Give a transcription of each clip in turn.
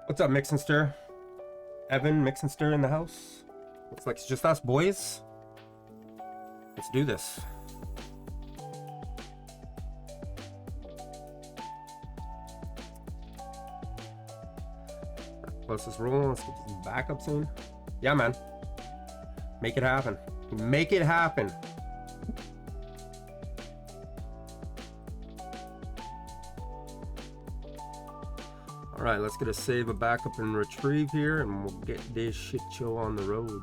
What's up, Mix and Stir? Evan, Mix and Stir in the house. Looks like it's just us boys. Let's do this. Let's just roll. Let's get some backup soon. Yeah, man. Make it happen. Make it happen. All right, let's get a save, a backup, and retrieve here, and we'll get this shit show on the road.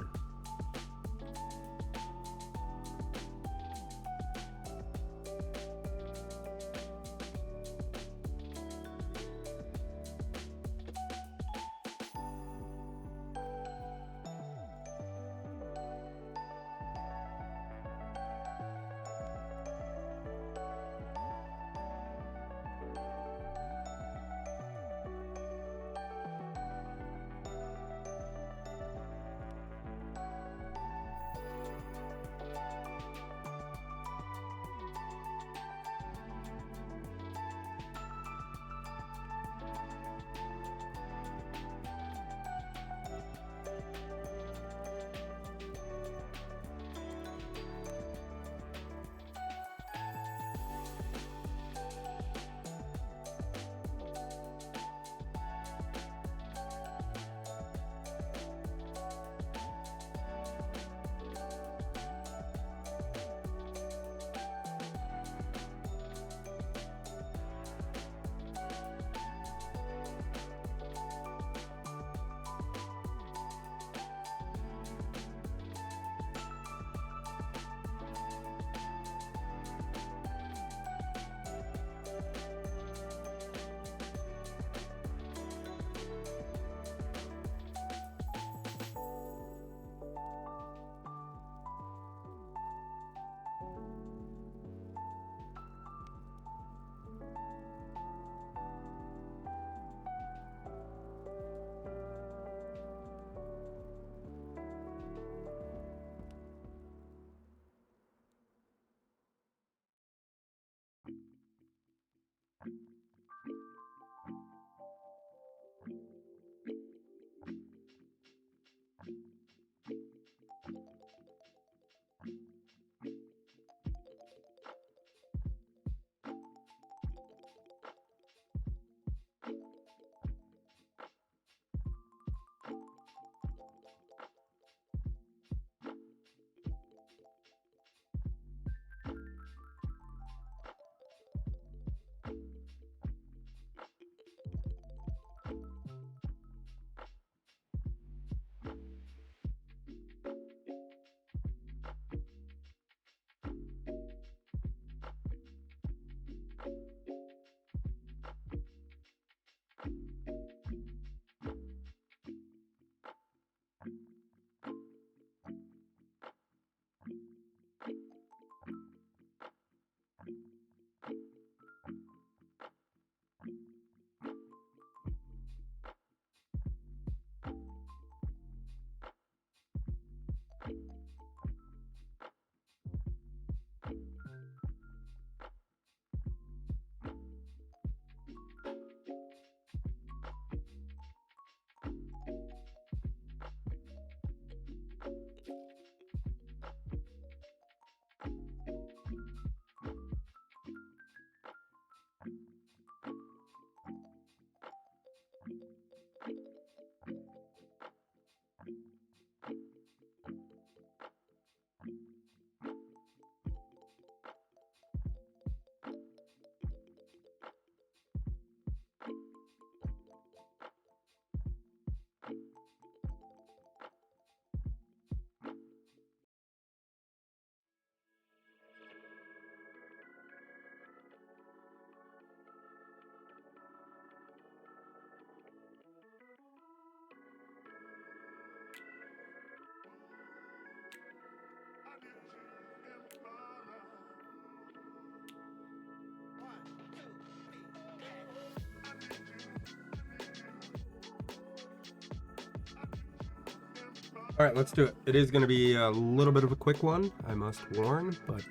All right, let's do it. It is going to be a little bit of a quick one, I must warn, but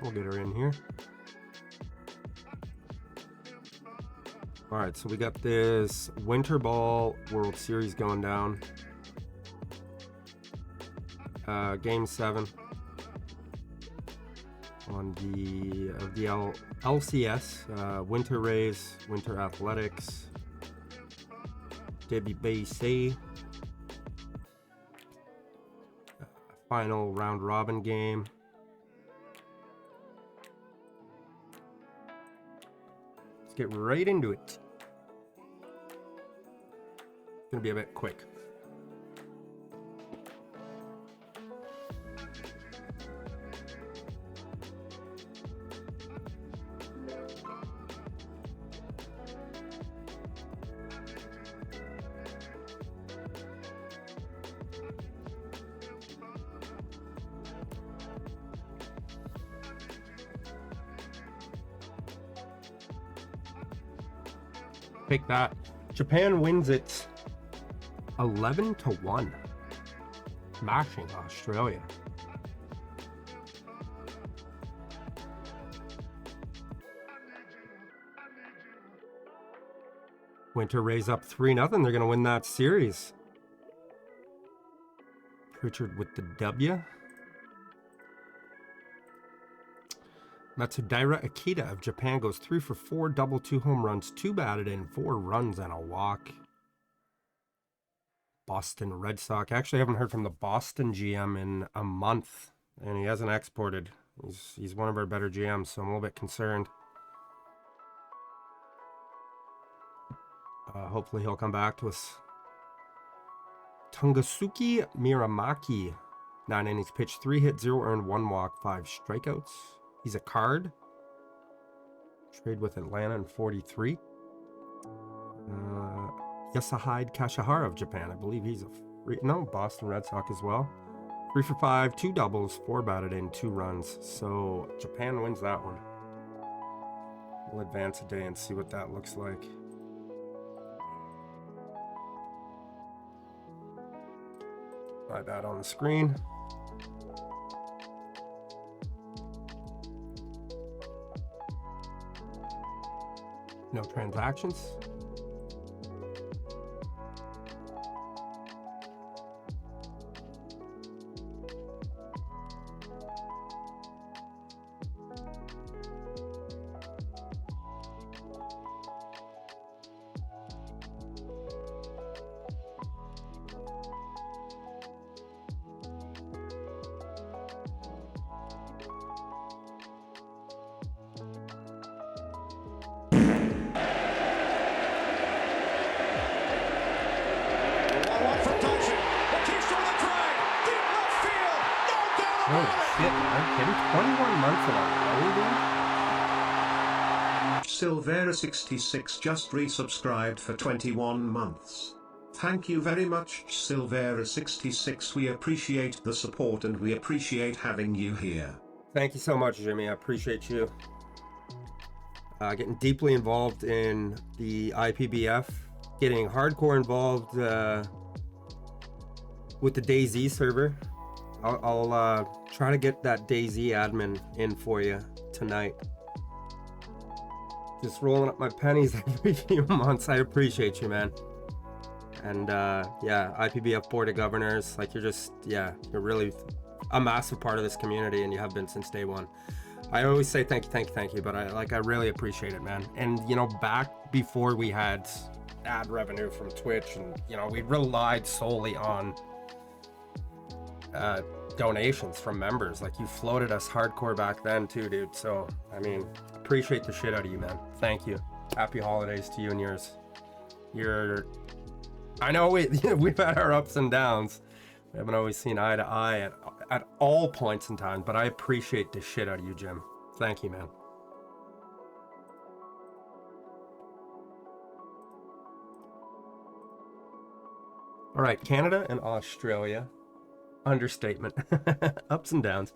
we'll get her in here. All right, so we got this Winter Ball World Series going down. Game 7 on the LCS, Winter Rays, Winter Athletics, WBC, final round robin game. Let's get right into it. It's gonna be a bit quick. Take that. Japan wins it 11-1, smashing Australia. Winter Rays up 3-0. They're going to win that series. Pritchard with the W. Matsudaira Akita of Japan goes 3 for 4, double 2 home runs, 2 batted in, 4 runs and a walk. Boston Red Sox. Actually, I haven't heard from the Boston GM in a month, and he hasn't exported. He's one of our better GMs, so I'm a little bit concerned. Hopefully he'll come back to us. Tongasuke Miramaki, 9 innings pitched, 3 hits, 0 earned, 1 walk, 5 strikeouts. He's a card. Trade with Atlanta in 43. Yasuhide Kashihara of Japan. I believe he's Boston Red Sox as well. 3 for 5, 2 doubles, 4 batted in, 2 runs. So Japan wins that one. We'll advance a day and see what that looks like. Slide that on the screen. No transactions. Holy shit, man. Getting 21 months of a road, dude. Silvera66 just resubscribed for 21 months. Thank you very much, Silvera66. We appreciate the support and we appreciate having you here. Thank you so much, Jimmy. I appreciate you. Getting deeply involved in the IPBF, getting hardcore involved with the DayZ server. I'll try to get that DayZ admin in for you tonight. Just rolling up my pennies every few months. I appreciate you, man. And yeah, IPBF Board of Governors, like you're really a massive part of this community, and you have been since day one. I always say thank you, but I really appreciate it, man. And you know, back before we had ad revenue from Twitch, and you know, we relied solely on donations from members. Like, you floated us hardcore back then too, dude. So I mean, appreciate the shit out of you, man. Thank you. Happy holidays to you and yours. I know we've had our ups and downs. We haven't always seen eye to eye at all points in time, but I appreciate the shit out of you, Jim. Thank you, man. All right, Canada and Australia. Understatement. Ups and downs.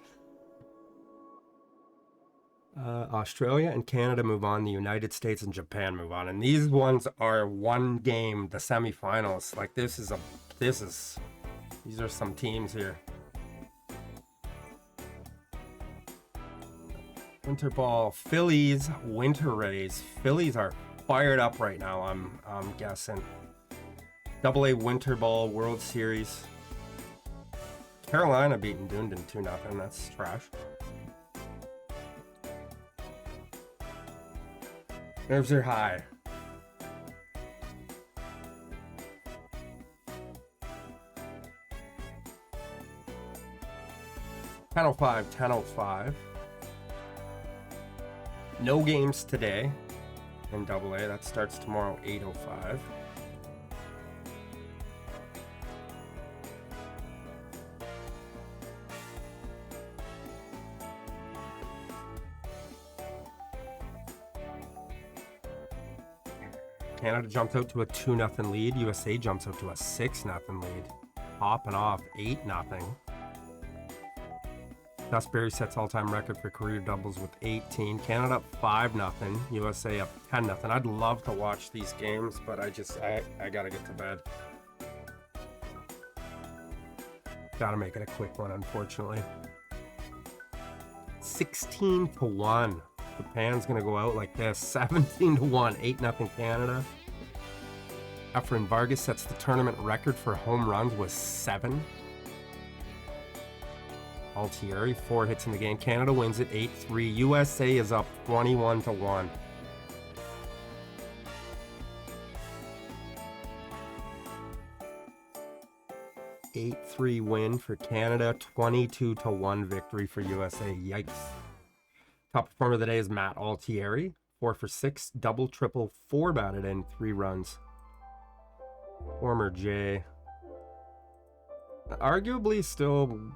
Australia and Canada move on. The United States and Japan move on. And these ones are one game, the semifinals. Like, these are some teams here. Winter Ball, Phillies, Winter Rays. Phillies are fired up right now, I'm guessing. AA Winter Ball World Series. Carolina beating Dunedin 2-0. That's trash. Nerves are high. $10:05, $10:05. No games today in AA. That starts tomorrow, 8:05. Canada jumps out to a 2-0 lead. USA jumps out to a 6-0 lead. Popping off 8-0. Dustberry sets all-time record for career doubles with 18. Canada up 5-0. USA up 10-0. I'd love to watch these games, but I gotta get to bed. Gotta make it a quick one, unfortunately. 16-1. Japan's gonna go out like this. 17-1. 8-0 Canada. Efrain Vargas sets the tournament record for home runs with 7. Altieri, 4 hits in the game. Canada wins it 8-3. USA is up 21-1. An 8-3 win for Canada. 22-1 victory for USA. Yikes. Top performer of the day is Matt Altieri. 4 for 6, double, triple, 4 batted in, 3 runs. Former J. Arguably still,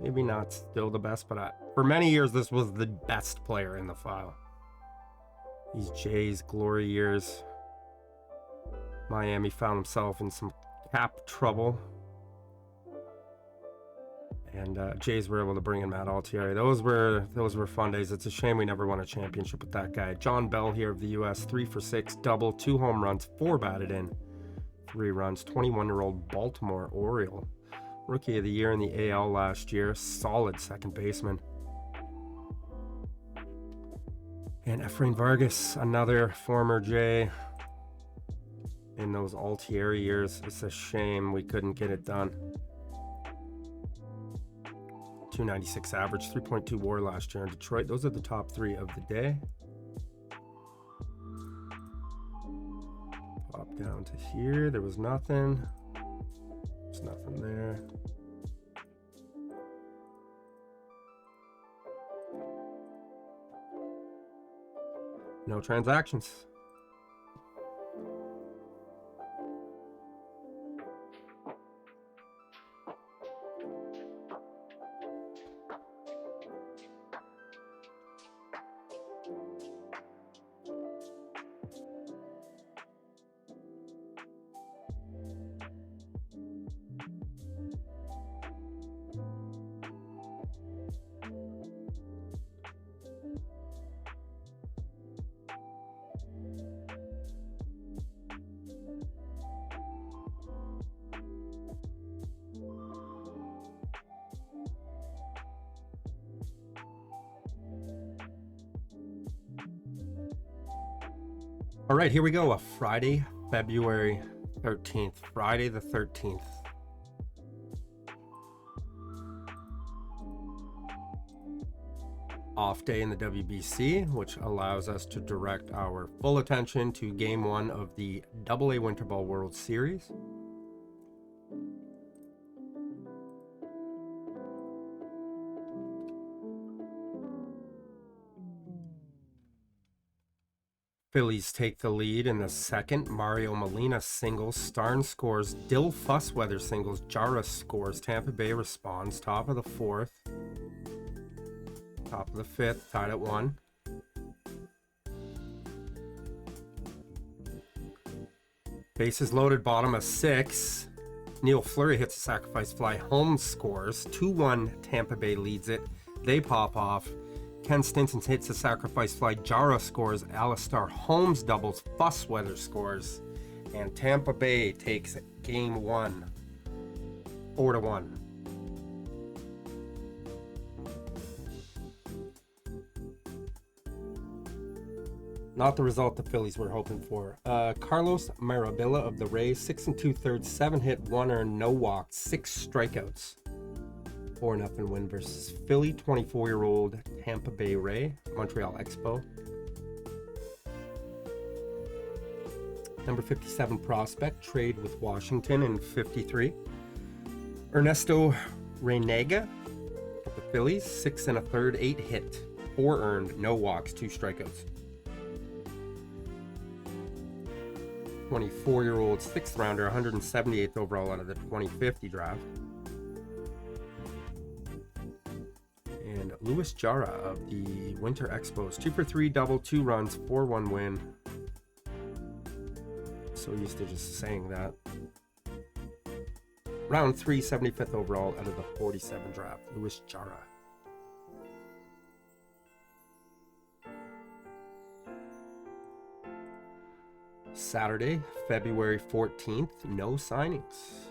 maybe not still the best, but for many years this was the best player in the file. These Jays glory years. Miami found himself in some cap trouble. And Jays were able to bring in Matt Altieri. Those were fun days. It's a shame we never won a championship with that guy. John Bell here of the U.S. 3 for 6, double, 2 home runs, 4 batted in, 3 runs. 21-year-old Baltimore Oriole. Rookie of the year in the AL last year. Solid second baseman. And Efrain Vargas, another former Jay in those Altieri years. It's a shame we couldn't get it done. 296 average, 3.2 WAR last year in Detroit. Those are the top 3 of the day. Pop down to here. There was nothing. There's nothing there. No transactions. All right, here we go. A Friday, February 13th. Friday the 13th. Off day in the WBC, which allows us to direct our full attention to Game 1 of the AA Winter Ball World Series. Phillies take the lead in the second. Mario Molina singles. Starnes scores. Dill Fussweather singles. Jara scores. Tampa Bay responds. Top of the 4th. Top of the 5th. Tied at 1. Bases loaded. Bottom of 6. Neil Fleury hits a sacrifice fly. Holmes scores. 2-1. Tampa Bay leads it. They pop off. Ken Stinson hits a sacrifice fly. Jara scores. Alistair Holmes doubles. Fussweather scores. And Tampa Bay takes Game 1. 4-1. Not the result the Phillies were hoping for. Carlos Mirabilla of the Rays, 6 2/3, 7 hit, 1 earned, no walks, 6 strikeouts. 4-0 win versus Philly. 24-year-old Tampa Bay Ray, Montreal Expo. Number 57 prospect, trade with Washington in 53. Ernesto Reinaga of the Phillies, 6 1/3, 8 hit, 4 earned, no walks, 2 strikeouts. 24-year-old 6th rounder, 178th overall out of the 2050 draft. And Luis Jara of the Winter Expos, 2 for 3, double, 2 runs, 4-1 win. So used to just saying that. Round 3, 75th overall out of the 47 draft, Luis Jara. Saturday, February 14th, no signings.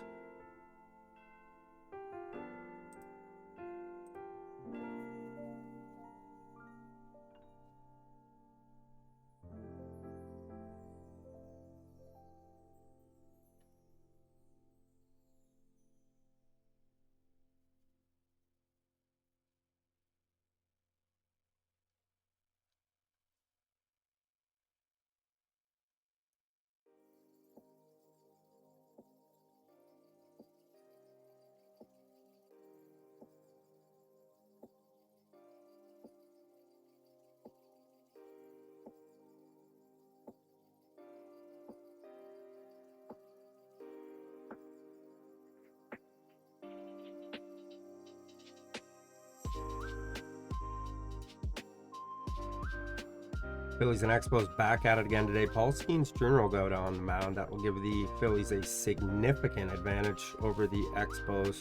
Phillies and Expos back at it again today. Paul Skeens Jr. will go down the mound. That will give the Phillies a significant advantage over the Expos.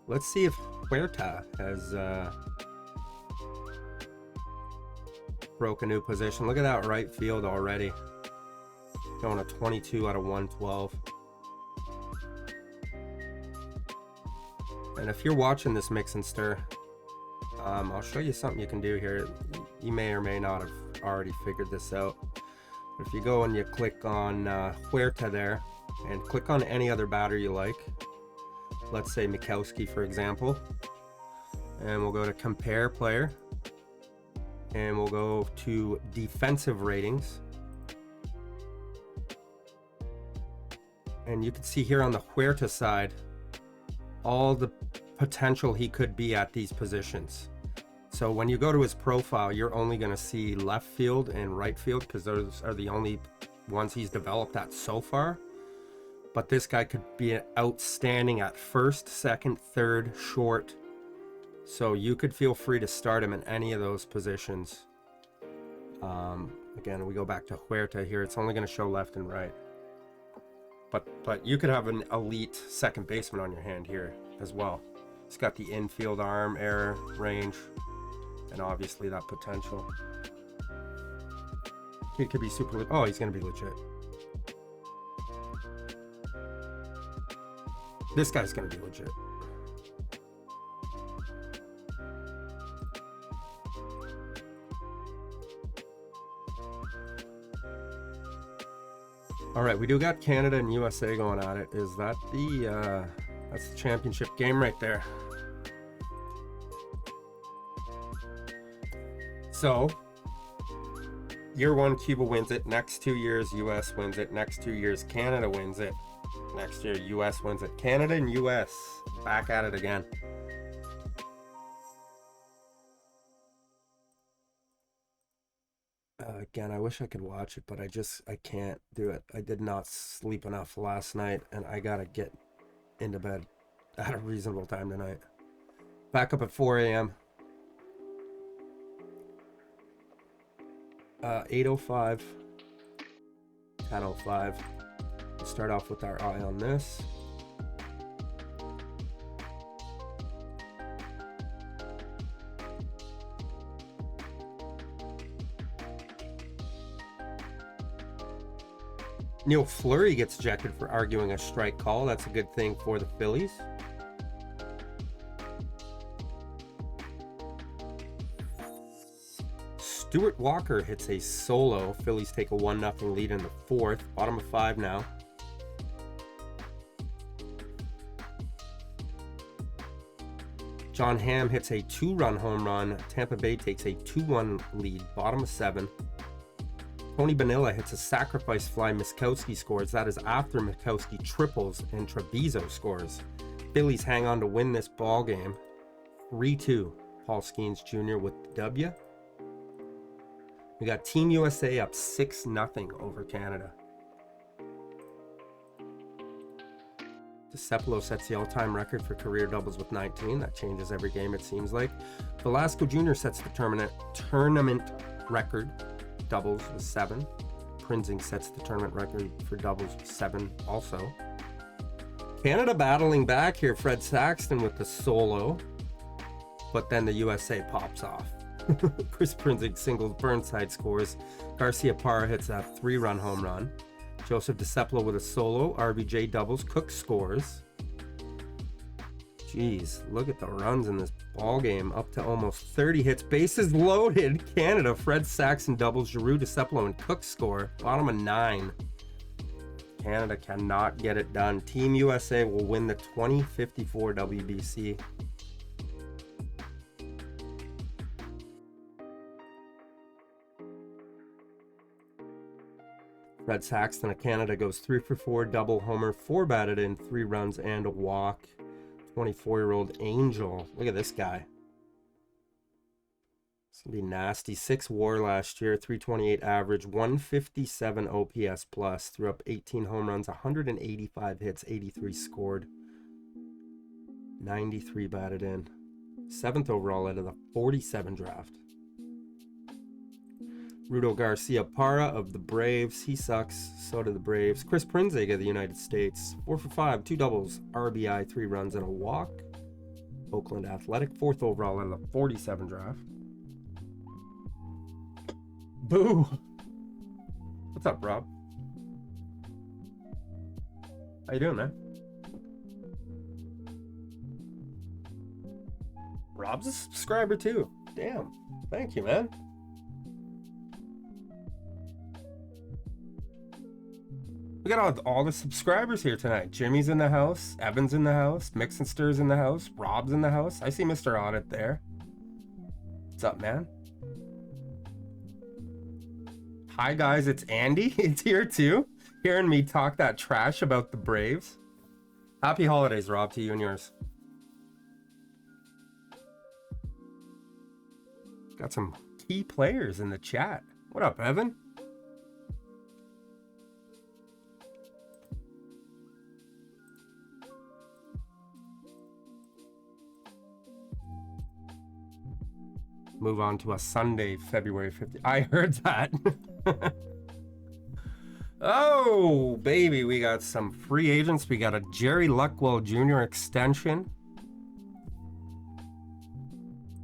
Let's see if Huerta has broke a new position. Look at that right field already. Going a 22 out of 112. And if you're watching this Mix and Stir, I'll show you something you can do here. You may or may not have already figured this out. But if you go and you click on Huerta there, and click on any other batter you like, let's say Mikowski for example, and we'll go to compare player, and we'll go to defensive ratings, and you can see here on the Huerta side all the potential he could be at these positions. So when you go to his profile, you're only going to see left field and right field because those are the only ones he's developed at so far. But this guy could be outstanding at first, second, third, short. So you could feel free to start him in any of those positions. Again, we go back to Huerta here. It's only going to show left and right. But you could have an elite second baseman on your hand here as well. He's got the infield arm, air, range, and obviously that potential. He could be super. Oh, he's going to be legit. This guy's going to be legit. All right, we do got Canada and USA going at it. Is that the that's the championship game right there? So year 1 Cuba wins it, next 2 years US wins it, next 2 years Canada wins it, next year US wins it. Canada and US back at it again. Again, I wish I could watch it, but I can't do it. I did not sleep enough last night, and I gotta get into bed at a reasonable time tonight. Back up at 4 a.m. 8:05, 10:05. We'll start off with our eye on this. Neil Fleury gets ejected for arguing a strike call. That's a good thing for the Phillies. Stuart Walker hits a solo. Phillies take a 1-0 lead in the fourth. Bottom of 5 now. John Hamm hits a 2-run home run. Tampa Bay takes a 2-1 lead. Bottom of 7. Tony Bonilla hits a sacrifice fly. Miskowski scores. That is after Miskowski triples and Treviso scores. Phillies hang on to win this ball game. 3-2. Paul Skeens Jr. with the W. We got Team USA up 6-0 over Canada. DeCepolo sets the all-time record for career doubles with 19. That changes every game, it seems like. Velasco Jr. sets the tournament record doubles with 7. Prinzing sets the tournament record for doubles with 7 also. Canada battling back here. Fred Saxton with the solo. But then the USA pops off. Chris Prinzing singles, Burnside scores. Garcia Parra hits a 3-run home run. Joseph DeCepolo with a solo. RBJ doubles. Cook scores. Jeez, look at the runs in this ball game. Up to almost 30 hits. Bases loaded. Canada. Fred Saxton doubles. Giroux, DeCepolo, and Cook score. Bottom of 9. Canada cannot get it done. Team USA will win the 2054 WBC. Fred Saxton of Canada goes 3 for 4, double homer, 4 batted in, 3 runs and a walk. 24-year-old Angel. Look at this guy. It's going to be nasty. 6 WAR last year, 328 average, 157 OPS plus, threw up 18 home runs, 185 hits, 83 scored, 93 batted in. 7th overall out of the 47 draft. Rudo Garcia Parra of the Braves. He sucks. So do the Braves. Chris Prinzig of the United States. 4 for 5, 2 doubles, RBI, 3 runs, and a walk. Oakland Athletic. 4th overall out of the 47 draft. Boo! What's up, Rob? How you doing, man? Rob's a subscriber too. Damn. Thank you, man. We got all the subscribers here tonight. Jimmy's in the house. Evan's in the house. Mix and Stir's in the house. Rob's in the house. I see Mr. Audit there. What's up, man? Hi, guys. It's Andy. It's here, too. Hearing me talk that trash about the Braves. Happy holidays, Rob, to you and yours. Got some key players in the chat. What up, Evan? Move on to a Sunday, February 15th. I heard that. Oh, baby, we got some free agents. We got a Jerry Luckwell Jr. extension.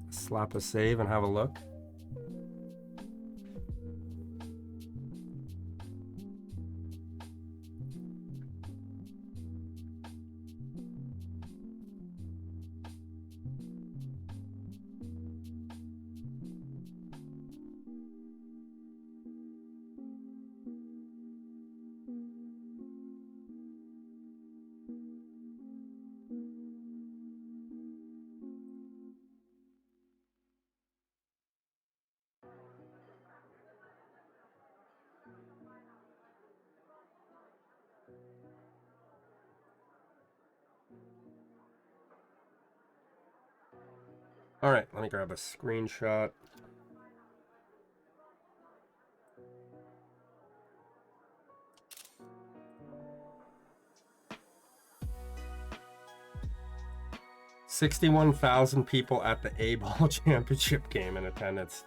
Slap a save and have a look. All right, let me grab a screenshot. $61,000 people at the A-Ball Championship game in attendance.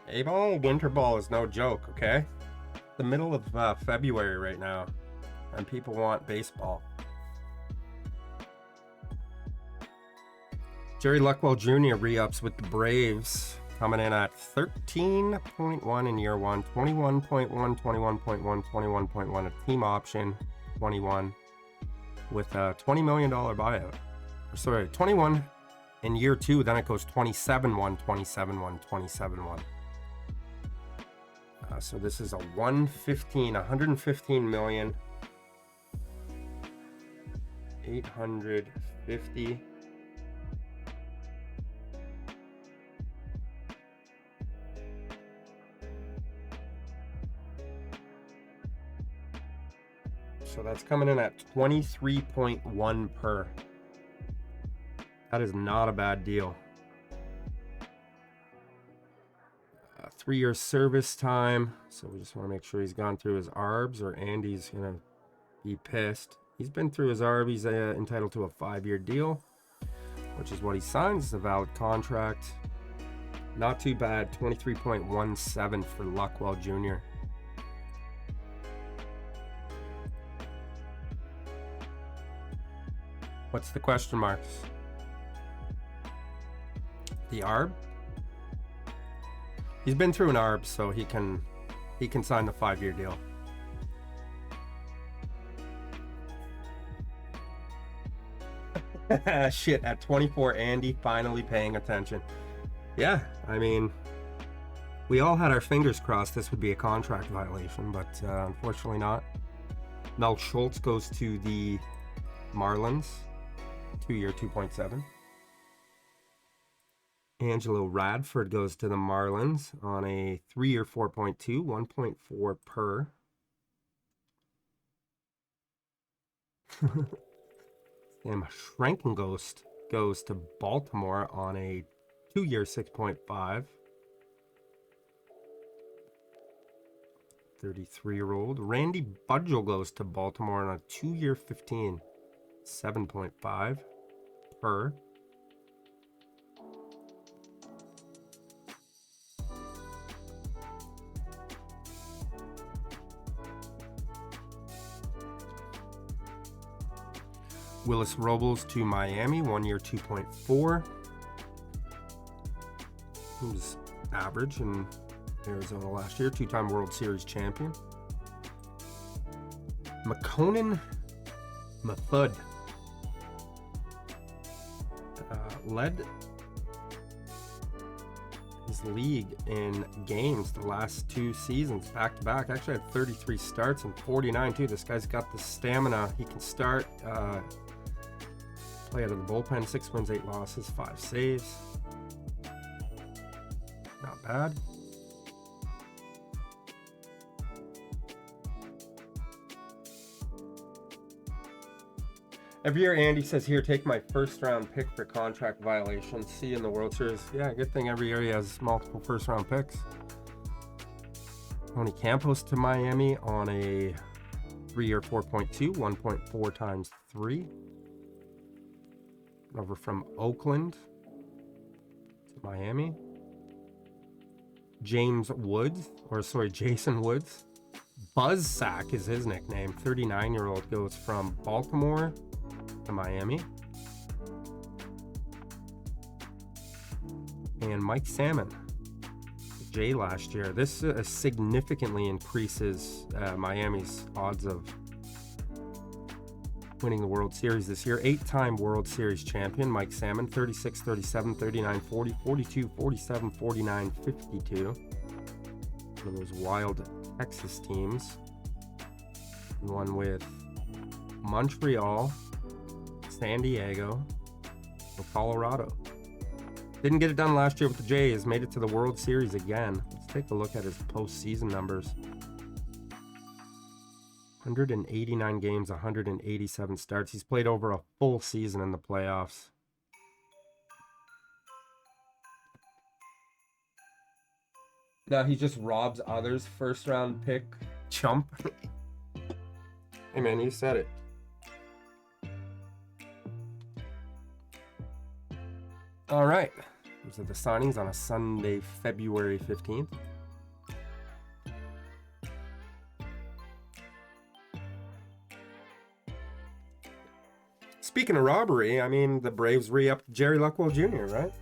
A-Ball Winter Ball is no joke, okay? The middle of February right now, and people want baseball. Jerry Luckwell Jr. re-ups with the Braves, coming in at 13.1 in year 1, 21.1, 21.1, 21.1, a team option, 21, with a $20 million buyout. Sorry, 21 In year 2, then it goes 27-1, 27-1, 27-1. So this is a 115 million 850. So that's coming in at 23.1 per. That is not a bad deal. 3-year service time. So we just want to make sure he's gone through his ARBs, or Andy's going to be pissed. He's been through his ARB. He's entitled to a 5-year deal, which is what he signs. It's a valid contract. Not too bad. 23.17 for Luckwell Jr. What's the question marks? The ARB? He's been through an ARB, so he can sign the 5-year deal. Shit, at 24, Andy finally paying attention. Yeah, I mean, we all had our fingers crossed this would be a contract violation, but unfortunately not. Mel Schultz goes to the Marlins, 2-year, 2.7. Angelo Radford goes to the Marlins on a 3-year, 4.2, 1.4 per. And Schrenkenghost goes to Baltimore on a 2-year, 6.5. 33-year-old. Randy Budgel goes to Baltimore on a 2-year, 15, 7.5 per. Willis Robles to Miami, 1-year, 2.4. He was average in Arizona last year, 2-time World Series champion. McConan Mathud led his league in games the last 2 seasons, back to back. Actually had 33 starts and 49 too. This guy's got the stamina. He can start, play out of the bullpen. 6 wins, 8 losses, 5 saves. Not bad. Every year, Andy says, here, take my first-round pick for contract violations. See you in the World Series. Yeah, good thing every year he has multiple first-round picks. Tony Campos to Miami on a 3-year, 4.2, 1.4 times 3. Over from Oakland to Miami. Jason Woods. Buzzsack is his nickname. 39-year-old goes from Baltimore to Miami. And Mike Salmon, Jay last year. This significantly increases Miami's odds of winning the World Series this year. 8-time World Series champion Mike Salmon, 36, 37, 39, 40, 42, 47, 49, 52. One of those wild Texas teams. One with Montreal, San Diego, and Colorado. Didn't get it done last year with the Jays. Made it to the World Series again. Let's take a look at his postseason numbers. 189 games, 187 starts. He's played over a full season in the playoffs. Now he just robs others' first-round pick. Chump. Hey man, you said it. All right. These are the signings on a Sunday, February 15th. Speaking of robbery, I mean, the Braves re-upped Jerry Luckwell Jr., right?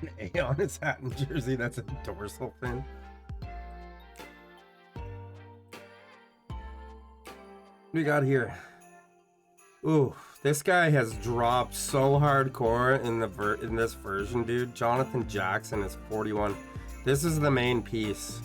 An A on his hat and jersey. That's a dorsal fin. What we got here? Ooh, this guy has dropped so hardcore in this version, dude. Jonathan Jackson is 41. This is the main piece.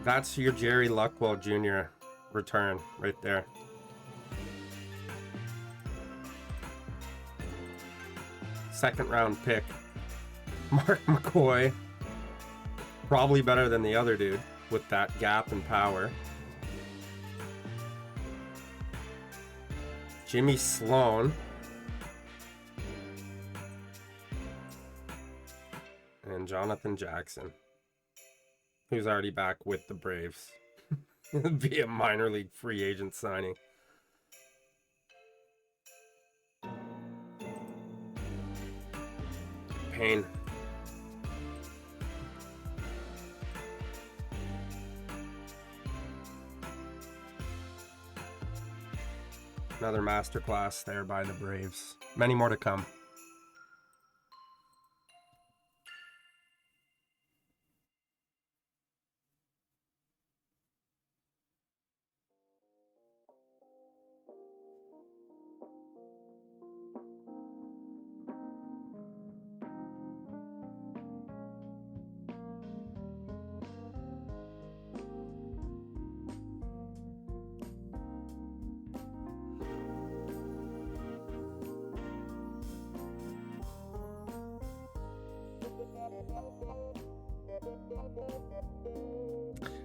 That's your Jerry Luckwell Jr. return right there. Second round pick. Mark McCoy. Probably better than the other dude with that gap and power. Jimmy Sloan. And Jonathan Jackson, who's already back with the Braves via minor league free agent signing. Pain. Another masterclass there by the Braves. Many more to come.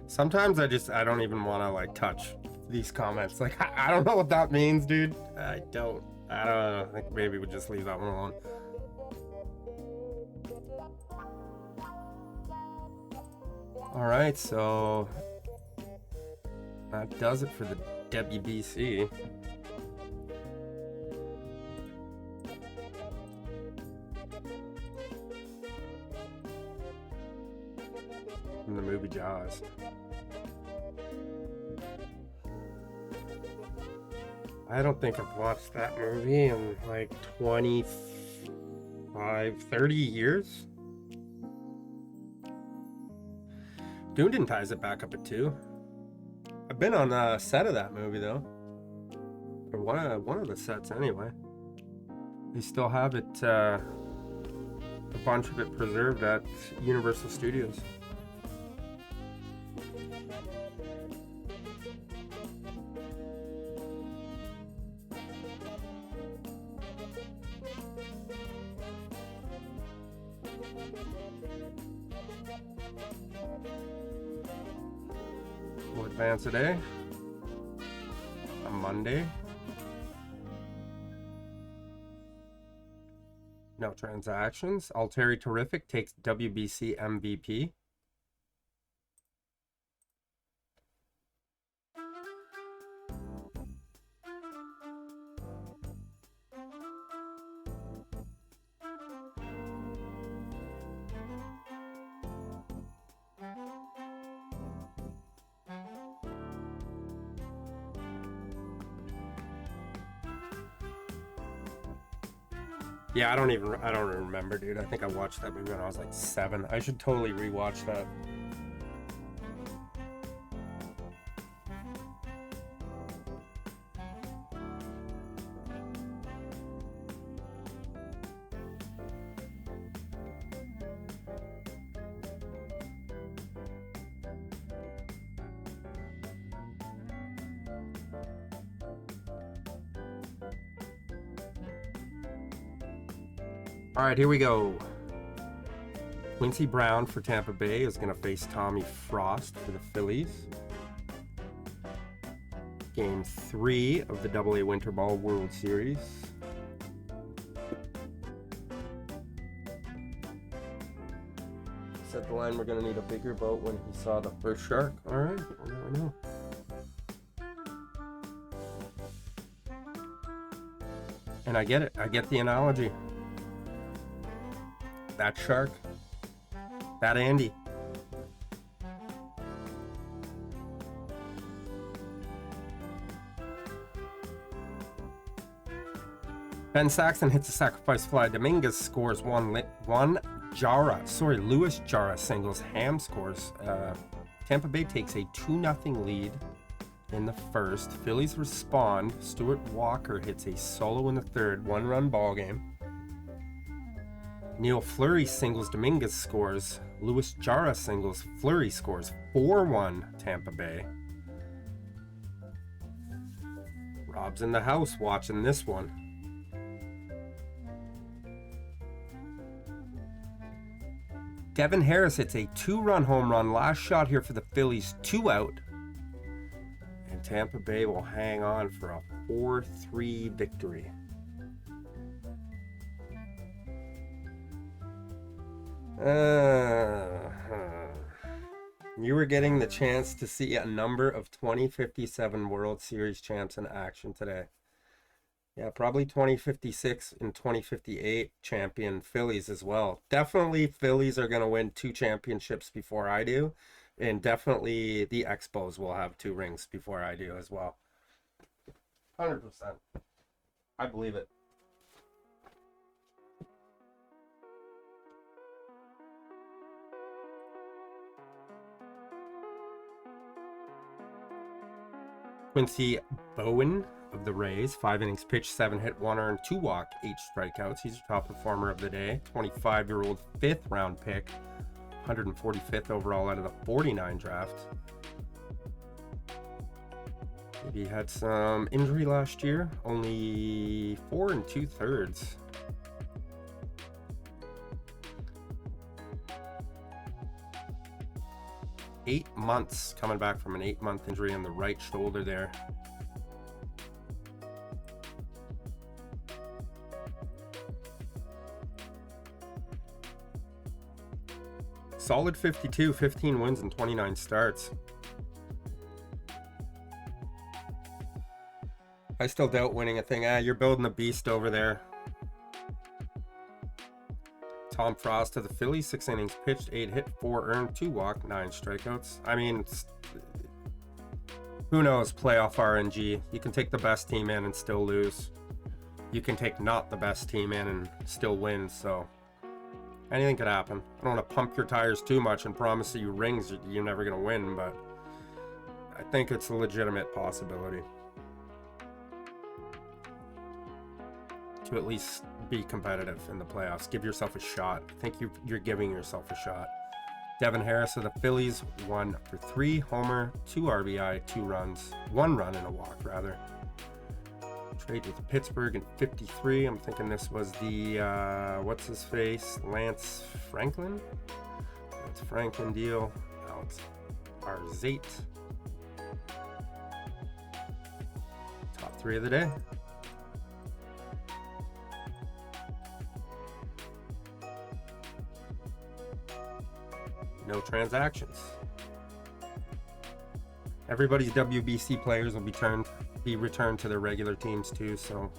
Sometimes I don't even want to like touch these comments. Like, I don't know what that means, dude. I don't know. I think maybe we'll just leave that one alone. All right, so that does it for the WBC. From the movie Jaws. I don't think I've watched that movie in like 25, 30 years. Dune ties it back up at 2. I've been on a set of that movie though. Or one of the sets anyway. They still have it, a bunch of it preserved at Universal Studios. We'll advance today. On Monday. No transactions. Alteri Terrific takes WBC MVP. Yeah, I don't remember, dude. I think I watched that movie when I was like 7. I should totally rewatch that. All right, here we go. Quincy Brown for Tampa Bay is going to face Tommy Frost for the Phillies. Game 3 of the AA Winter Ball World Series. Said the line we're going to need a bigger boat when he saw the first shark. All right, well, now I know. And I get it. I get the analogy. That shark, that Andy. Ben Saxon hits a sacrifice fly. Dominguez scores one. Luis Jara singles. Ham scores. Tampa Bay takes a 2-0 lead in the first. Phillies respond. Stuart Walker hits a solo in the third. 1-run ball game. Neil Fleury singles. Dominguez scores. Luis Jara singles. Fleury scores. 4-1 Tampa Bay. Rob's in the house watching this one. Devin Harris hits a 2-run home run. Last shot here for the Phillies. 2 out. And Tampa Bay will hang on for a 4-3 victory. You were getting the chance to see a number of 2057 World Series champs in action today. Yeah, probably 2056 and 2058 champion Phillies as well. Definitely Phillies are going to win 2 championships before I do. And definitely the Expos will have 2 rings before I do as well. 100%. I believe it. Quincy Bowen of the Rays, 5 innings pitched, 7 hit, 1 earned, 2 walk, 8 strikeouts. He's your top performer of the day. 25-year-old 5th round pick, 145th overall out of the 49 draft. Maybe he had some injury last year, only 4 2/3. Eight months coming back from an 8-month injury on the right shoulder there. Solid 52, 15 wins and 29 starts. I still doubt winning a thing. You're building a beast over there. Tom Frost to the Phillies, 6 innings pitched, 8 hit, 4 earned, 2 walk, 9 strikeouts. I mean, who knows, playoff RNG. You can take the best team in and still lose. You can take not the best team in and still win, so anything could happen. I don't want to pump your tires too much and promise you rings you're never going to win, but I think it's a legitimate possibility to at least be competitive in the playoffs. Give yourself a shot. I think you're giving yourself a shot. Devin Harris of the Phillies, 1 for 3, homer, 2 RBI, 2 runs, 1 run and a walk rather. Trade with Pittsburgh in 53. I'm thinking this was the what's his face, Lance Franklin. Lance Franklin deal. Alex Arzate. Top 3 of the day. No transactions. Everybody's WBC players will be returned to their regular teams too, so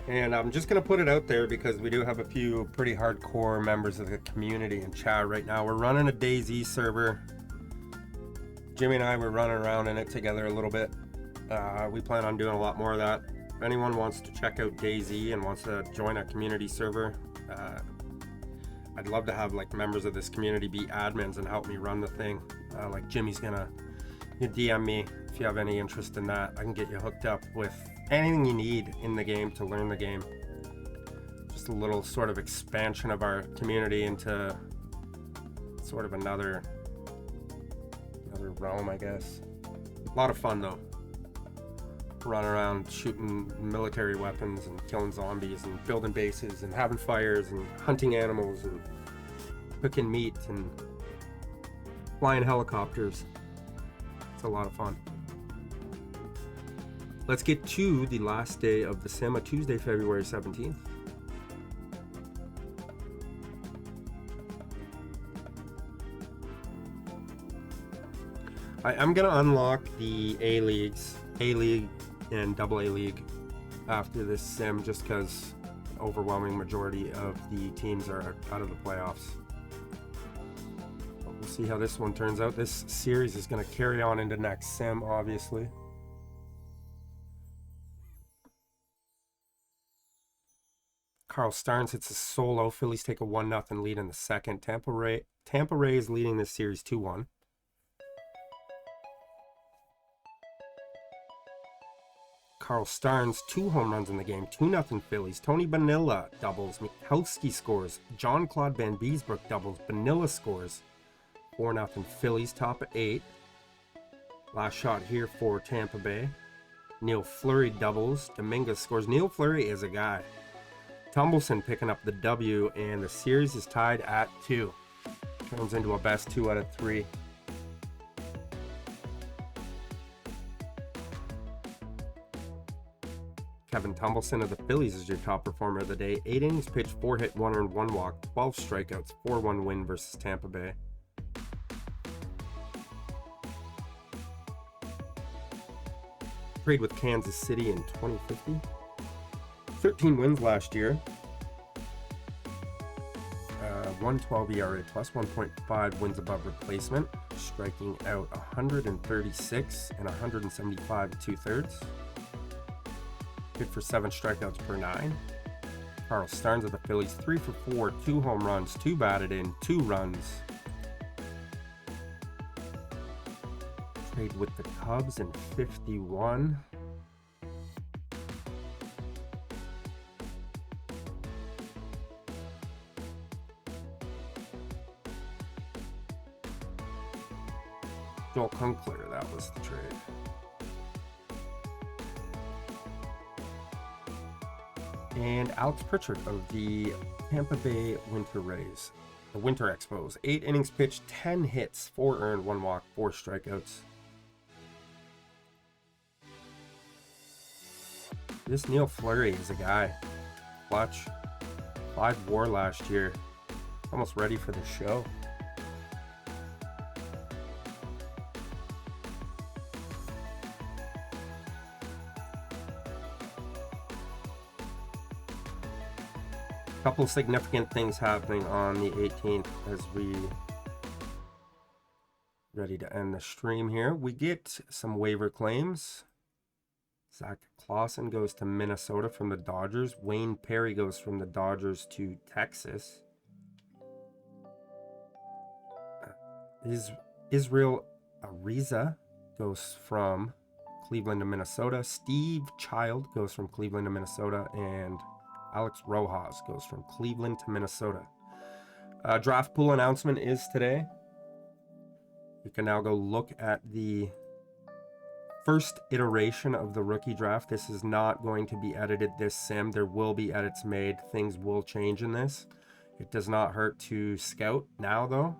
and I'm just going to put it out there because we do have a few pretty hardcore members of the community in chat right now. We're running a DayZ server. Jimmy and I were running around in it together a little bit. We plan on doing a lot more of that. If anyone wants to check out DayZ and wants to join a community server, I'd love to have like members of this community be admins and help me run the thing. Like Jimmy's gonna DM me if you have any interest in that. I can get you hooked up with anything you need in the game to learn the game. Just a little sort of expansion of our community into sort of another realm, I guess. A lot of fun though. Running around shooting military weapons and killing zombies and building bases and having fires and hunting animals and cooking meat and flying helicopters. It's a lot of fun. Let's get to the last day of the sim, a Tuesday, February 17th. I'm going to unlock the A Leagues, A League and Double A League after this sim, just because the overwhelming majority of the teams are out of the playoffs. But we'll see how this one turns out. This series is going to carry on into next sim, obviously. Carl Starnes hits a solo. Phillies take a 1-0 lead in the second. Tampa Ray is leading this series 2-1. Carl Starnes, 2 home runs in the game, 2-0 Phillies. Tony Bonilla doubles. Mikowski scores. John Claude Van Beesbrook doubles. Bonilla scores. 4-0 Phillies, top of 8. Last shot here for Tampa Bay. Neil Fleury doubles. Dominguez scores. Neil Fleury is a guy. Tumbleson picking up the W, and the series is tied at 2. Turns into a best 2 out of 3. Kevin Tumbleson of the Phillies is your top performer of the day. 8 innings pitched, 4 hit, 1 earned, 1 walk, 12 strikeouts, 4-1 win versus Tampa Bay. Played with Kansas City in 2050. 13 wins last year. 112 ERA plus, 1.5 wins above replacement. Striking out 136 and 175 2/3. Good for 7 strikeouts per 9. Carl Starnes of the Phillies, 3 for 4, 2 home runs, 2 batted in, 2 runs. Played with the Cubs in 51. Joel Kunkler, that was the trade. And Alex Pritchard of the Tampa Bay Winter Rays, the Winter Expos. 8 innings pitched, 10 hits, 4 earned, 1 walk, 4 strikeouts. This Neil Fleury is a guy. Clutch. 5 WAR last year. Almost ready for the show. Couple significant things happening on the 18th as we ready to end the stream here. We get some waiver claims. Zach Clausen goes to Minnesota from the Dodgers. Wayne Perry goes from the Dodgers to Texas. Israel Ariza goes from Cleveland to Minnesota. Steve Child goes from Cleveland to Minnesota, and Alex Rojas goes from Cleveland to Minnesota. Draft pool announcement is today. You can now go look at the first iteration of the rookie draft. This is not going to be edited this sim. There will be edits made. Things will change in this. It does not hurt to scout now, though.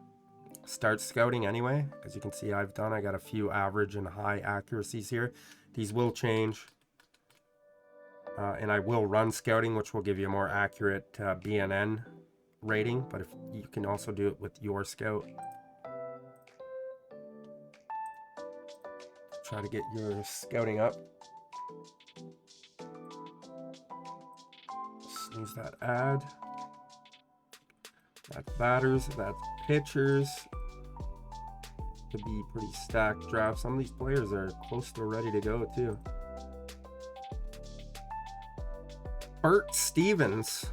Start scouting anyway. As you can see, I got a few average and high accuracies here. These will change. And I will run scouting, which will give you a more accurate BNN rating, but if you can also do it with your scout. Try to get your scouting up. Snooze that ad. That's batters, that's pitchers. Could be pretty stacked draft. Some of these players are close to ready to go too. Bert Stevens,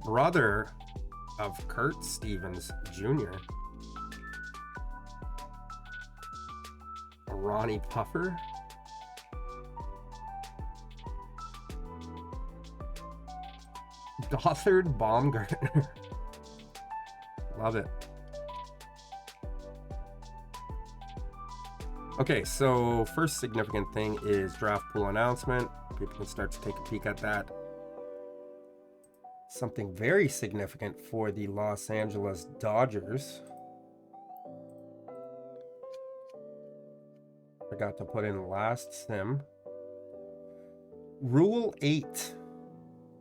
brother of Kurt Stevens Jr. Ronnie Puffer. Gothard Baumgartner. Love it. Okay, so first significant thing is draft pool announcement. People can start to take a peek at that. Something very significant for the Los Angeles Dodgers. Forgot to put in last sim. Rule 8.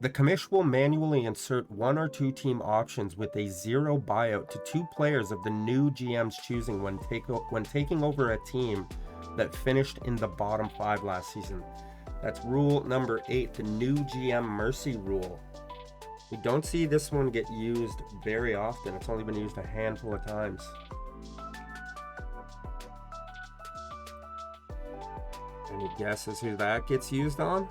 The commish will manually insert 1 or 2 team options with a 0 buyout to 2 players of the new GM's choosing when taking over a team that finished in the bottom 5 last season. That's rule number 8, the new GM mercy rule. We don't see this one get used very often. It's only been used a handful of times. Any guesses who that gets used on?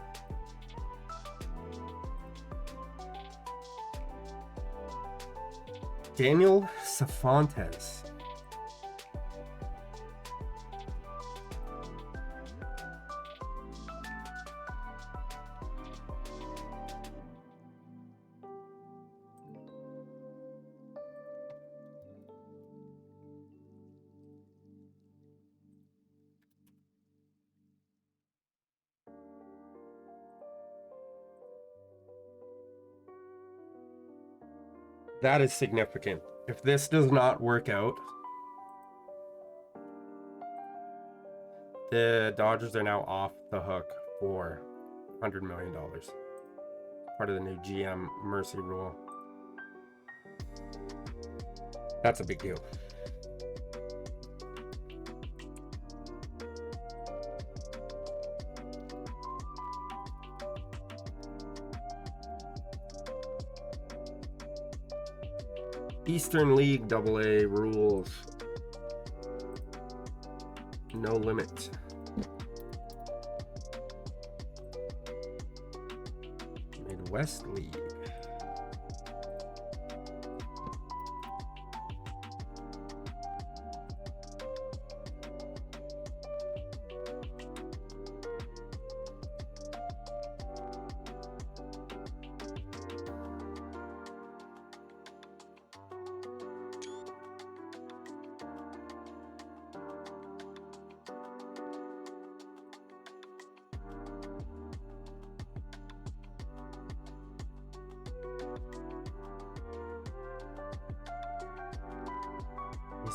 Daniel Safontes. That is significant. If this does not work out, the Dodgers are now off the hook for $100 million. Part of the new GM mercy rule. That's a big deal. Eastern League AA rules. No limit. Midwest League.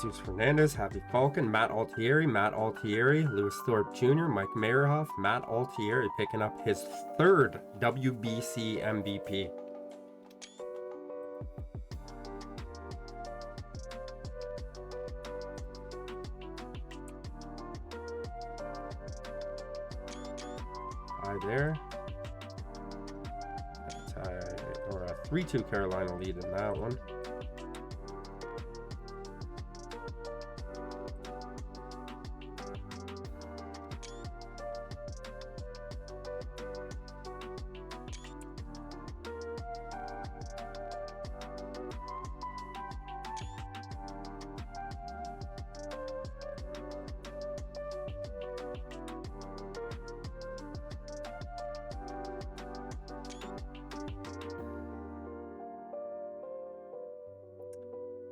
Jesus Fernandez, Happy Falcon, Matt Altieri, Lewis Thorpe Jr., Mike Meyerhoff, Matt Altieri picking up his 3rd WBC MVP. There. Or a 3-2 Carolina lead in that one.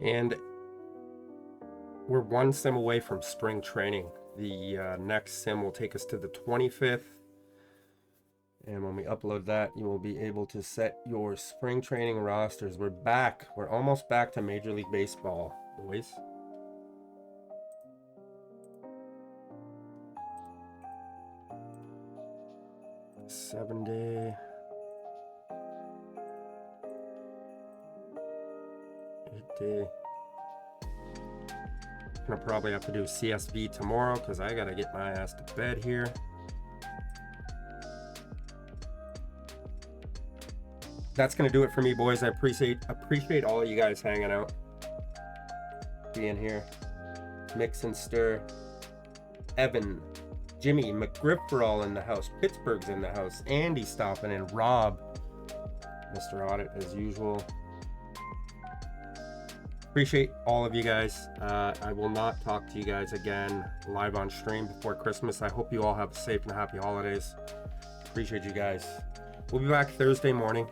And we're 1 sim away from spring training. The next sim will take us to the 25th. And when we upload that, you will be able to set your spring training rosters. We're back. We're almost back to Major League Baseball, boys. Seven-day. 8-day. Gonna probably have to do CSV tomorrow because I gotta get my ass to bed here. That's gonna do it for me, boys. I appreciate all of you guys hanging out, being here. Mix and Stir, Evan, Jimmy, McGriff are all in the house. Pittsburgh's in the house. Andy stopping in. Rob, Mr. Audit as usual. Appreciate all of you guys. I will not talk to you guys again live on stream before Christmas. I hope you all have safe and happy holidays. Appreciate you guys. We'll be back Thursday morning.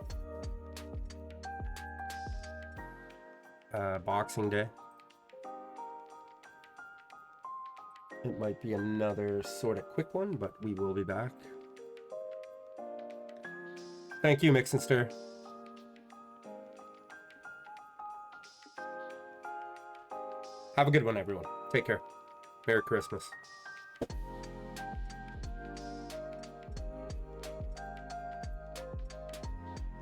Boxing Day. It might be another sort of quick one, but we will be back. Thank you, Mix and Stir. Have a good one, everyone. Take care. Merry Christmas.